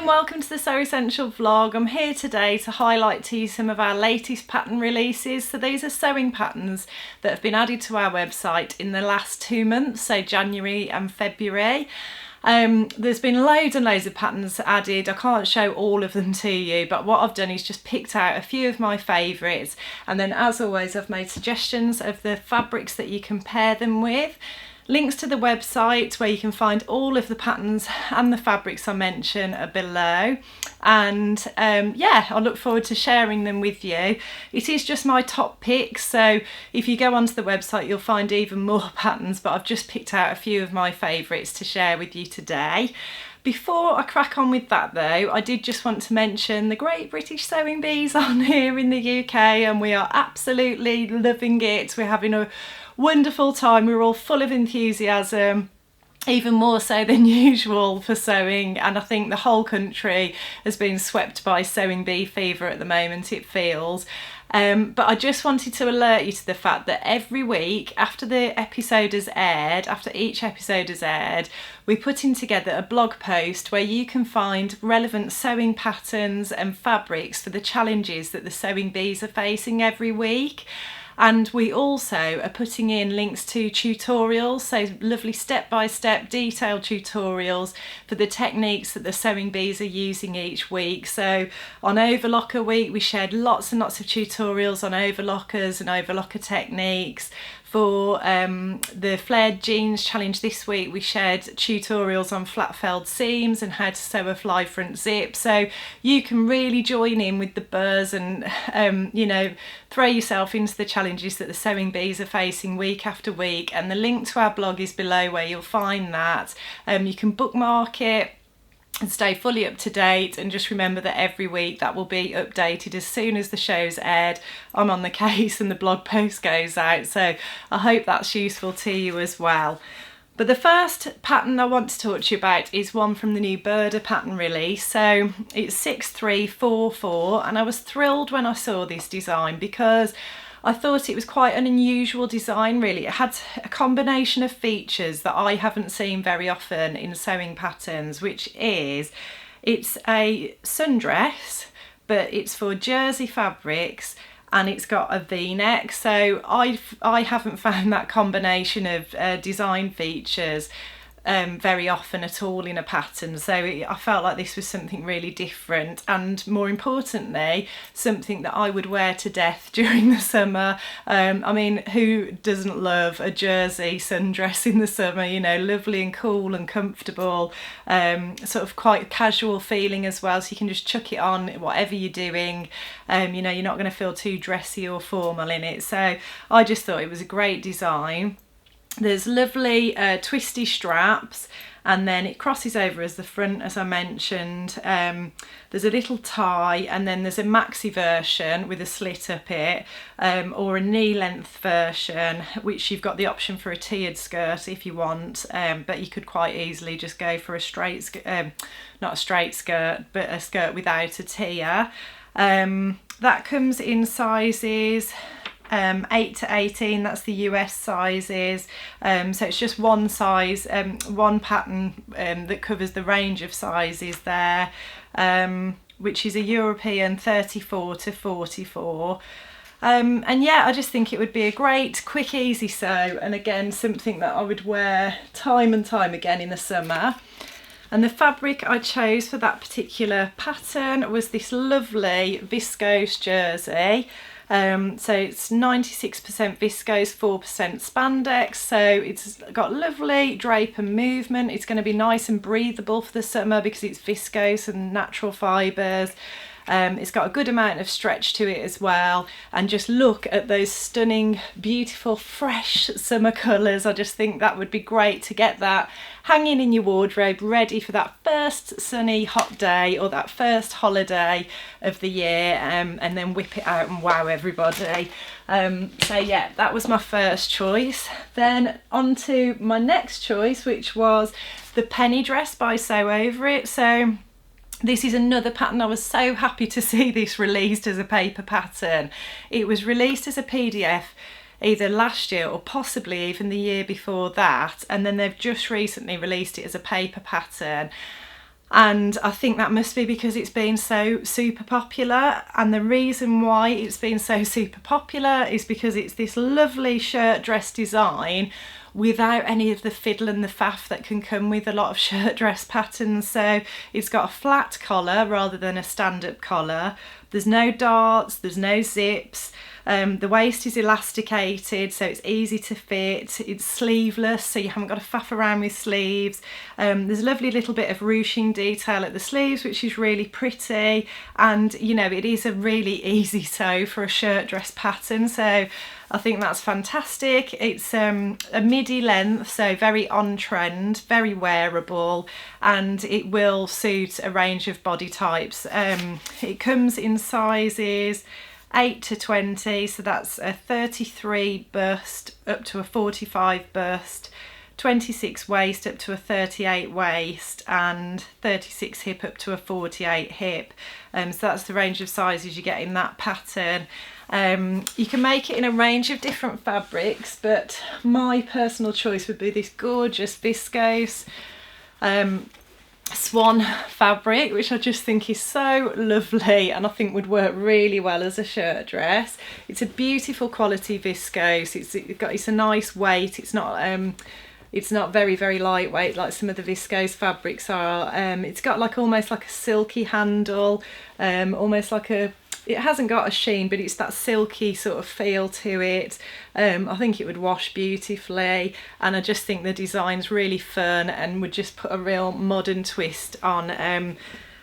welcome to the Sew Essential vlog. I'm here today to highlight to you some of our latest pattern releases. So these are sewing patterns that have been added to our website in the last 2 months, so January and February. There's been loads and loads of patterns added. I can't show all of them to you, but what I've done is just picked out a few of my favourites, and then as always I've made suggestions of the fabrics that you can pair them with. Links to the website where you can find all of the patterns and the fabrics I mention are below, and yeah, I look forward to sharing them with you. It is just my top picks, so if you go onto the website you'll find even more patterns, but I've just picked out a few of my favourites to share with you today. Before I crack on with that though, I did just want to mention the Great British Sewing Bees on here in the UK, and we are absolutely loving it. We're having a wonderful time. We're all full of enthusiasm, even more so than usual for sewing, and I think the whole country has been swept by sewing bee fever at the moment, it feels. But I just wanted to alert you to the fact that every week after the episode has aired, after each episode has aired, we're putting together a blog post where you can find relevant sewing patterns and fabrics for the challenges that the sewing bees are facing every week. And we also are putting in links to tutorials, so lovely step-by-step detailed tutorials for the techniques that the sewing bees are using each week. So on Overlocker week we shared lots and lots of tutorials on overlockers and overlocker techniques. For the flared jeans challenge this week we shared tutorials on flat felled seams and how to sew a fly front zip, so you can really join in with the burrs and you know, throw yourself into the challenges that the sewing bees are facing week after week. And the link to our blog is below where you'll find that. You can bookmark it and stay fully up to date, and just remember that every week that will be updated as soon as the show's aired. I'm on the case and the blog post goes out, so I hope that's useful to you as well. But the first pattern I want to talk to you about is one from the new Birder pattern release. So it's 6344, and I was thrilled when I saw this design because I thought it was quite an unusual design really. It had a combination of features that I haven't seen very often in sewing patterns, which is it's a sundress, but it's for jersey fabrics, and it's got a V-neck. So I haven't found that combination of design features very often at all in a pattern, so I felt like this was something really different, and more importantly something that I would wear to death during the summer. I mean, who doesn't love a jersey sundress in the summer, you know, lovely and cool and comfortable, sort of quite casual feeling as well, so you can just chuck it on whatever you're doing. You know, you're not going to feel too dressy or formal in it, so I just thought it was a great design. There's lovely twisty straps, and then it crosses over as the front, as I mentioned. There's a little tie, and then there's a maxi version with a slit up it, or a knee length version, which you've got the option for a tiered skirt if you want, but you could quite easily just go for a straight not a straight skirt, but a skirt without a tier. That comes in sizes 8 to 18, that's the US sizes, so it's just one size, one pattern that covers the range of sizes there, which is a European 34 to 44. And yeah, I just think it would be a great quick easy sew, and again something that I would wear time and time again in the summer. And the fabric I chose for that particular pattern was this lovely viscose jersey. So it's 96% viscose, 4% spandex, so it's got lovely drape and movement. It's going to be nice and breathable for the summer because it's viscose and natural fibres. It's got a good amount of stretch to it as well, and just look at those stunning, beautiful, fresh summer colours. I just think that would be great to get that hanging in your wardrobe, ready for that first sunny hot day or that first holiday of the year, and then whip it out and wow everybody. So yeah, that was my first choice. Then on to my next choice, which was the penny dress by Sew Over It. So this is another pattern. I was so happy to see this released as a paper pattern. It was released as a PDF either last year or possibly even the year before that, and then they've just recently released it as a paper pattern. and I think that must be because it's been so super popular. And the reason why it's been so super popular is because it's this lovely shirt dress design without any of the fiddle and the faff that can come with a lot of shirt dress patterns. So it's got a flat collar rather than a stand-up collar. There's no darts, there's no zips. The waist is elasticated, so it's easy to fit. It's sleeveless, so you haven't got to faff around with sleeves. There's a lovely little bit of ruching detail at the sleeves, which is really pretty. And, you know, it is a really easy sew for a shirt dress pattern, so I think that's fantastic. It's a midi length, so very on trend, very wearable, and it will suit a range of body types. It comes in sizes 8 to 20, so that's a 33 bust up to a 45 bust, 26 waist up to a 38 waist, and 36 hip up to a 48 hip. So that's the range of sizes you get in that pattern. You can make it in a range of different fabrics, but my personal choice would be this gorgeous viscose swan fabric, which I just think is so lovely and I think would work really well as a shirt dress. It's a beautiful quality viscose. It's a nice weight. It's not very lightweight like some of the viscose fabrics are. It's got like almost like a silky handle, almost like it hasn't got a sheen, but it's that silky sort of feel to it. I think it would wash beautifully, and I just think the design's really fun and would just put a real modern twist on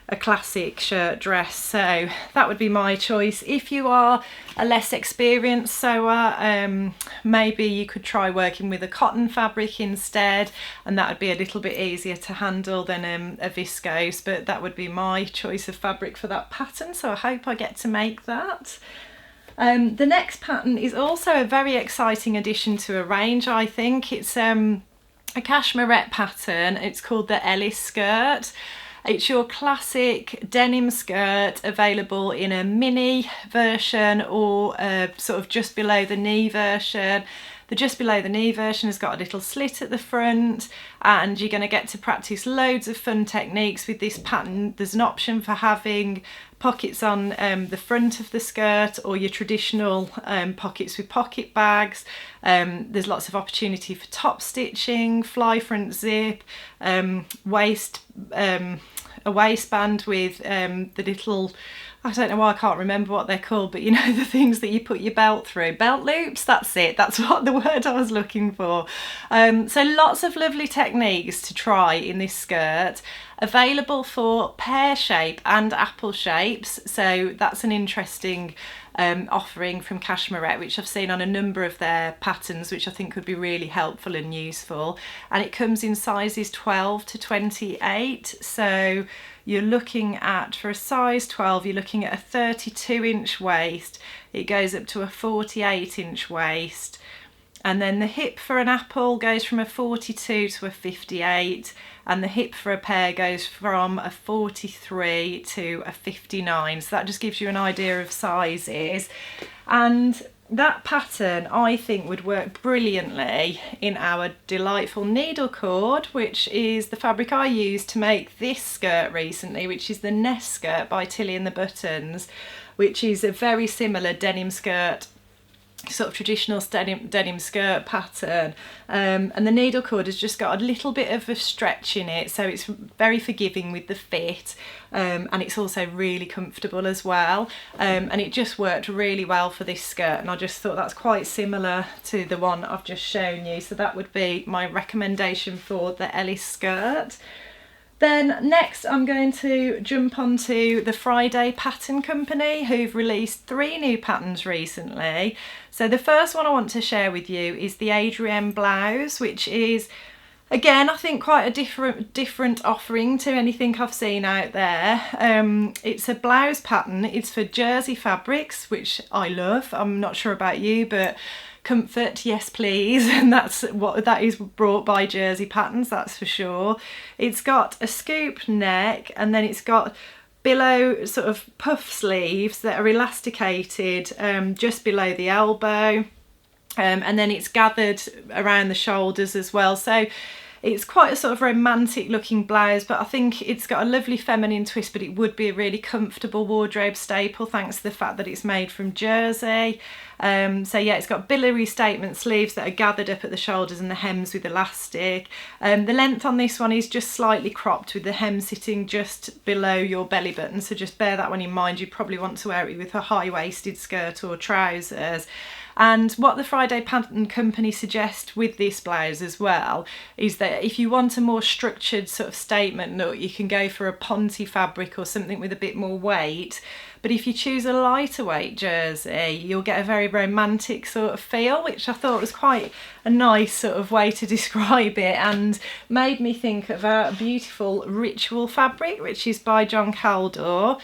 a classic shirt dress. So that would be my choice. If you are a less experienced sewer, maybe you could try working with a cotton fabric instead, and that would be a little bit easier to handle than a viscose, but that would be my choice of fabric for that pattern, so I hope I get to make that. The next pattern is also a very exciting addition to a range, I think. It's a cashmerette pattern. It's called the Elli Skirt. It's your classic denim skirt, available in a mini version or sort of just below the knee version. The just below the knee version has got a little slit at the front, and you're going to get to practice loads of fun techniques with this pattern. There's an option for having pockets on the front of the skirt, or your traditional pockets with pocket bags. There's lots of opportunity for top stitching, fly front zip, a waistband with the little, I don't know why I can't remember what they're called, but you know, the things that you put your belt through. Belt loops, that's it. That's what the word I was looking for. So lots of lovely techniques to try in this skirt. Available for pear shape and apple shapes. So that's an interesting offering from Cashmerette, which I've seen on a number of their patterns, which I think would be really helpful and useful. And it comes in sizes 12 to 28. So you're looking at, for a size 12, you're looking at a 32-inch waist. It goes up to a 48-inch waist. And then the hip for an apple goes from a 42 to a 58. And the hip for a pear goes from a 43 to a 59. So that just gives you an idea of sizes. And that pattern, I think, would work brilliantly in our delightful needle cord, which is the fabric I used to make this skirt recently, which is the Nest skirt by Tilly and the Buttons, which is a very similar denim skirt, sort of traditional denim skirt pattern, and the needle cord has just got a little bit of a stretch in it, so it's very forgiving with the fit, and it's also really comfortable as well, and it just worked really well for this skirt, and I just thought that's quite similar to the one I've just shown you, so that would be my recommendation for the Elli Skirt. Then next I'm going to jump onto the Friday Pattern Company, who've released 3 new patterns recently. So the first one I want to share with you is the Adrian Blouse, which is, again, I think quite a different offering to anything I've seen out there. It's a blouse pattern. It's for jersey fabrics, which I love. I'm not sure about you, but comfort, yes please, and that is brought by Jersey Patterns, that's for sure. It's got a scoop neck, and then it's got billow sort of puff sleeves that are elasticated just below the elbow, and then it's gathered around the shoulders as well. So It's quite a sort of romantic looking blouse, but I think it's got a lovely feminine twist, but it would be a really comfortable wardrobe staple thanks to the fact that it's made from jersey. So yeah, it's got billowy statement sleeves that are gathered up at the shoulders and the hems with elastic. The length on this one is just slightly cropped with the hem sitting just below your belly button, so just bear that one in mind. You probably want to wear it with a high-waisted skirt or trousers. And what the Friday Pattern Company suggest with this blouse as well is that if you want a more structured sort of statement look, you can go for a ponte fabric or something with a bit more weight. But if you choose a lighter weight jersey, you'll get a very romantic sort of feel, which I thought was quite a nice sort of way to describe it, and made me think of a beautiful Ritual fabric, which is by John Caldor.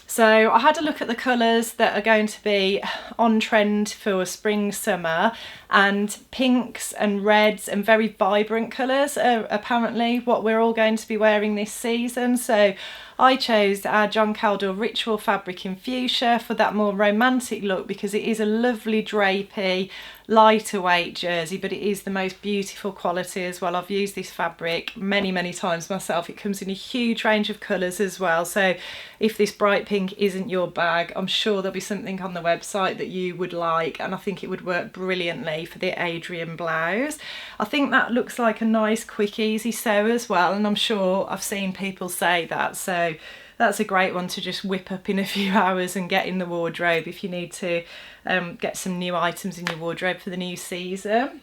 So I had a look at the colours that are going to be on trend for spring, summer, and pinks and reds and very vibrant colours are apparently what we're all going to be wearing this season. So I chose our John Caldor Ritual fabric in fuchsia for that more romantic look, because it is a lovely drapey, lighter weight jersey, but it is the most beautiful quality as well. I've used this fabric many times myself. It comes in a huge range of colours as well, so if this bright pink isn't your bag, I'm sure there'll be something on the website that you would like, and I think it would work brilliantly for the Adrian blouse. I think that looks like a nice quick easy sew as well, and I'm sure I've seen people say that, so that's a great one to just whip up in a few hours and get in the wardrobe if you need to get some new items in your wardrobe for the new season.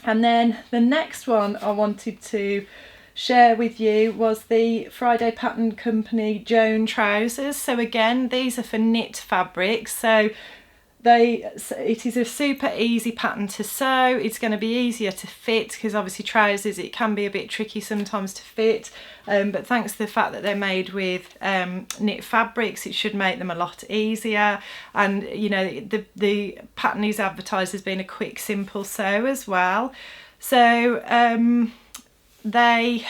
And then the next one I wanted to share with you was the Friday Pattern Company Joan Trousers. So again, these are for knit fabrics, so it is a super easy pattern to sew. It's going to be easier to fit, because obviously trousers, it can be a bit tricky sometimes to fit, but thanks to the fact that they're made with knit fabrics, it should make them a lot easier. And you know, the pattern is advertised as being a quick, simple sew as well. So they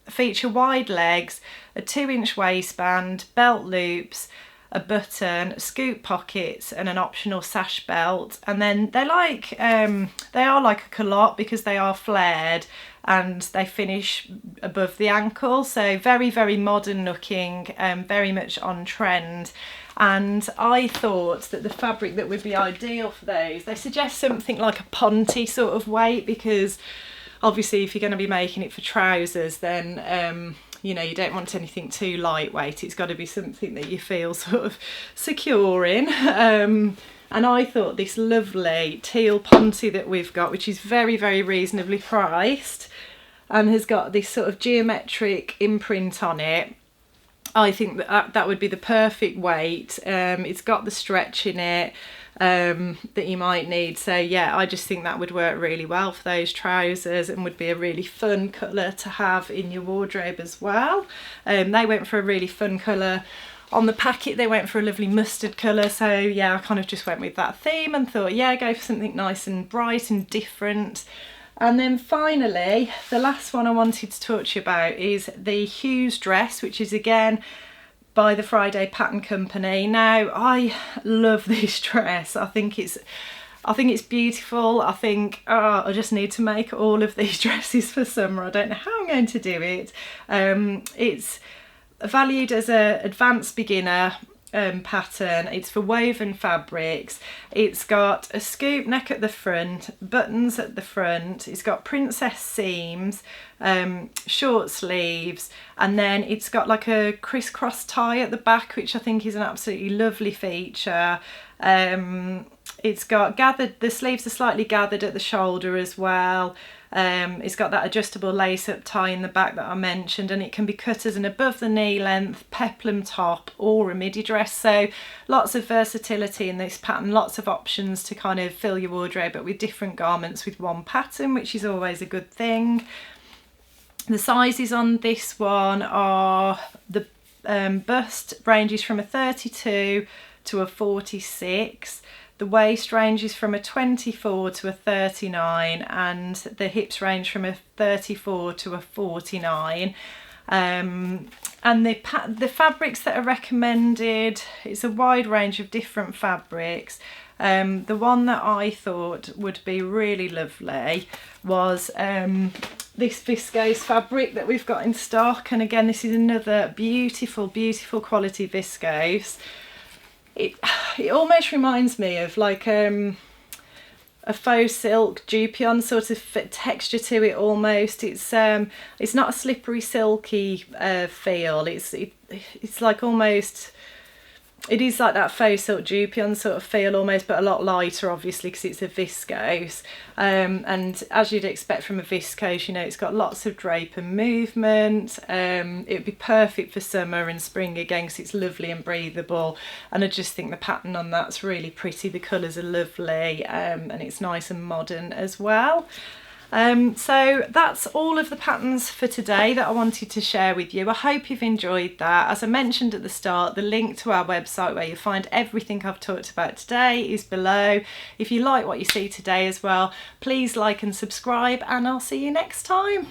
feature wide legs, a 2-inch waistband, belt loops, a button, scoop pockets, and an optional sash belt. And then they are like a culotte because they are flared and they finish above the ankle, so very modern looking, very much on trend. And I thought that the fabric that would be ideal for those, they suggest something like a ponte sort of weight, because obviously if you're going to be making it for trousers, then you know, you don't want anything too lightweight. It's got to be something that you feel sort of secure in. And I thought this lovely teal ponte that we've got, which is very reasonably priced and has got this sort of geometric imprint on it, I think that would be the perfect weight. It's got the stretch in it that you might need, so yeah, I just think that would work really well for those trousers and would be a really fun colour to have in your wardrobe as well. They went for a really fun colour on the packet. They went for a lovely mustard colour, so yeah, I kind of just went with that theme and thought, yeah, go for something nice and bright and different. And then finally, the last one I wanted to talk to you about is the Hues Dress, which is again by the Friday Pattern Company. Now, I love this dress. I think it's beautiful. I think, I just need to make all of these dresses for summer. I don't know how I'm going to do it. It's valued as an advanced beginner pattern. It's for woven fabrics. It's got a scoop neck at the front, buttons at the front, it's got princess seams, short sleeves, and then it's got like a crisscross tie at the back, which I think is an absolutely lovely feature. It's got the sleeves are slightly gathered at the shoulder as well. It's got that adjustable lace-up tie in the back that I mentioned, and it can be cut as an above the knee length peplum top or a midi dress, so lots of versatility in this pattern, lots of options to kind of fill your wardrobe up with different garments with one pattern, which is always a good thing. The sizes on this one are, the bust ranges from a 32 to a 46. The waist ranges from a 24 to a 39, and the hips range from a 34 to a 49. And the fabrics that are recommended, it's a wide range of different fabrics. The one that I thought would be really lovely was this viscose fabric that we've got in stock, and again this is another beautiful quality viscose. It almost reminds me of like a faux silk dupion sort of texture to it almost. It's not a slippery silky feel. It's like almost, it is like that faux silk dupion sort of feel almost, but a lot lighter obviously because it's a viscose. And as you'd expect from a viscose, you know, it's got lots of drape and movement. It would be perfect for summer and spring again because it's lovely and breathable. And I just think the pattern on that's really pretty. The colours are lovely, and it's nice and modern as well. So that's all of the patterns for today that I wanted to share with you. I hope you've enjoyed that. As I mentioned at the start, the link to our website where you'll find everything I've talked about today is below. If you like what you see today as well, please like and subscribe, and I'll see you next time.